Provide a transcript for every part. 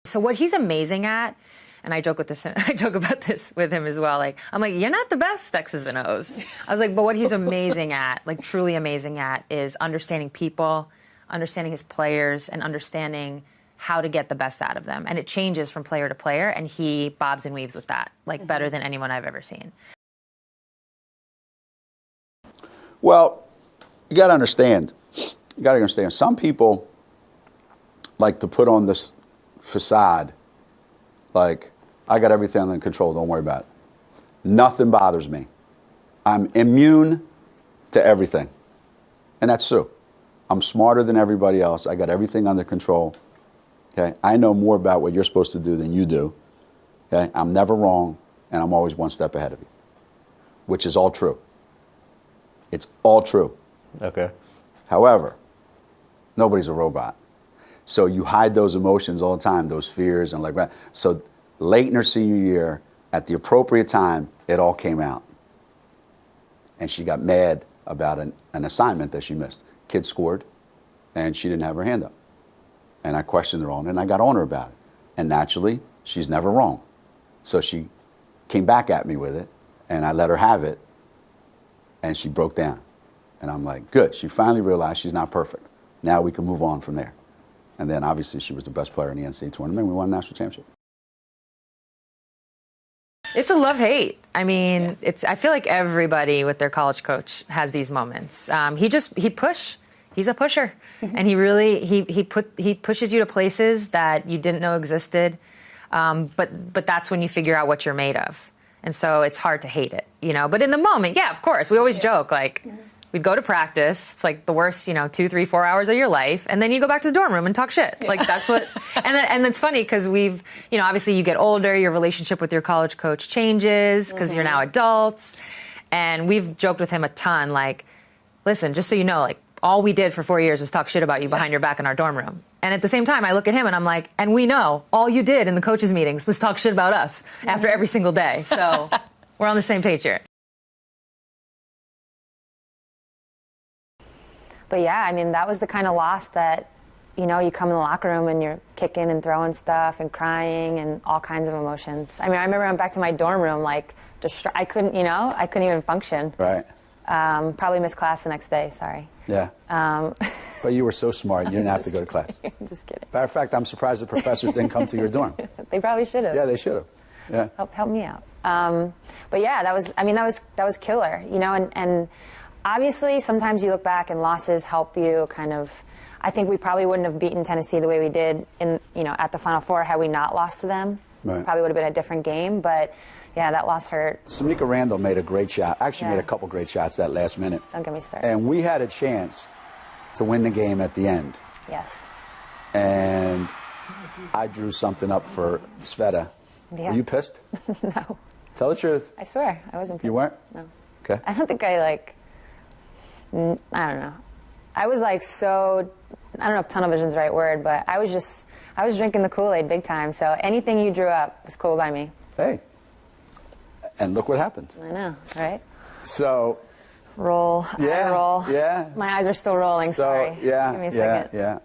So what he's amazing at, and I joke about this with him as well. Like, I'm like, you're not the best X's and O's. I was like, but what he's amazing at, like truly amazing at, is understanding people, understanding his players, and understanding how to get the best out of them. And it changes from player to player, and he bobs and weaves with that, like better than anyone I've ever seen. Well, you got to understand. Some people like to put on this facade, like, I got everything under control, don't worry about it. Nothing bothers me. I'm immune to everything. And that's true. I'm smarter than everybody else. I got everything under control. Okay? I know more about what you're supposed to do than you do. Okay? I'm never wrong, and I'm always one step ahead of you, which is all true. It's all true. Okay. However, nobody's a robot. So you hide those emotions all the time, those fears and like that. So late in her senior year, at the appropriate time, it all came out. And she got mad about an assignment that she missed. Kid scored, and she didn't have her hand up. And I questioned her on it, and I got on her about it. And naturally, she's never wrong. So she came back at me with it, and I let her have it, and she broke down. And I'm like, good. She finally realized she's not perfect. Now we can move on from there. And then obviously she was the best player in the NCAA tournament. We won a national championship. It's a love-hate. I mean, I feel like everybody with their college coach has these moments. He's a pusher. And he really, he pushes you to places that you didn't know existed. But that's when you figure out what you're made of. And so it's hard to hate it, you know. But in the moment, yeah, of course, we always joke, like, we'd go to practice. It's like the worst, 2, 3, 4 hours of your life. And then you go back to the dorm room and talk shit. Yeah. Like, that's what, and it's funny because we've, obviously you get older, your relationship with your college coach changes because you're now adults. And we've joked with him a ton, like, listen, just so you know, like, all we did for 4 years was talk shit about you behind your back in our dorm room. And at the same time, I look at him and I'm like, and we know all you did in the coaches' meetings was talk shit about us after every single day. So we're on the same page here. But yeah, I mean, that was the kind of loss that, you come in the locker room and you're kicking and throwing stuff and crying and all kinds of emotions. I mean, I remember I went back to my dorm room, like, I couldn't even function. Right. Probably missed class the next day, sorry. Yeah. But you were so smart, you didn't have to go to class. I'm just kidding. Matter of fact, I'm surprised the professors didn't come to your dorm. They probably should have. Yeah, they should have. Yeah. Help me out. But yeah, that was killer, and obviously sometimes you look back and losses help you kind of. I think we probably wouldn't have beaten Tennessee the way we did at the Final Four had we not lost to them. Right. Probably would have been a different game, but yeah, that loss hurt. Samika Randall made a great shot. Actually made a couple great shots that last minute. Don't get me started. And we had a chance to win the game at the end. Yes. And I drew something up for Sveta. Yeah. Were you pissed? No. Tell the truth. I swear, I wasn't pissed. You weren't? No. Okay. I don't think I don't know. I was like so, I don't know if tunnel vision's the right word, but I was drinking the Kool-Aid big time, so anything you drew up was cool by me. Hey. And look what happened. I know, right? So. Roll. Yeah. Roll. Yeah. My eyes are still rolling, so, sorry. Yeah. Give me a second. Yeah.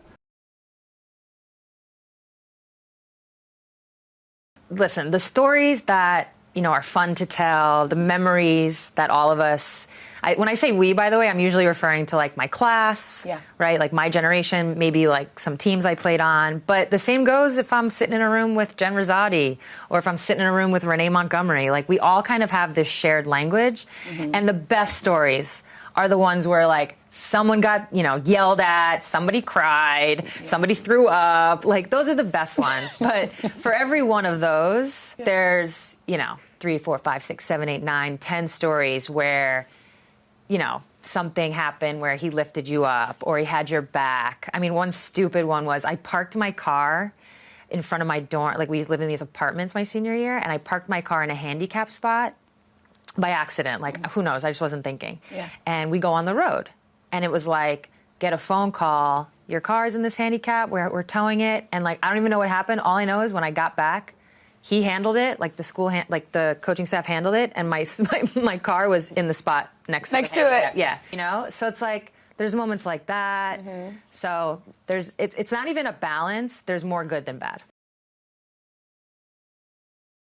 Listen, the stories that, are fun to tell, the memories that all of us, when I say we, by the way, I'm usually referring to like my class, right? Like my generation, maybe like some teams I played on. But the same goes if I'm sitting in a room with Jen Rosati or if I'm sitting in a room with Renee Montgomery. Like we all kind of have this shared language. And the best stories are the ones where like someone got, yelled at, somebody cried, somebody threw up. Like those are the best ones. But for every one of those, there's, 3, 4, 5, 6, 7, 8, 9, 10 stories where, something happened where he lifted you up or he had your back. I mean, one stupid one was I parked my car in front of my dorm. Like we lived in these apartments my senior year, and I parked my car in a handicap spot by accident. Like, who knows? I just wasn't thinking. Yeah. And we go on the road. And it was like, get a phone call. Your car's in this handicap. We're towing it. And like, I don't even know what happened. All I know is when I got back, he handled it. Like the coaching staff handled it. And my car was in the spot next to it. Yeah. So it's like, there's moments like that. So it's not even a balance. There's more good than bad.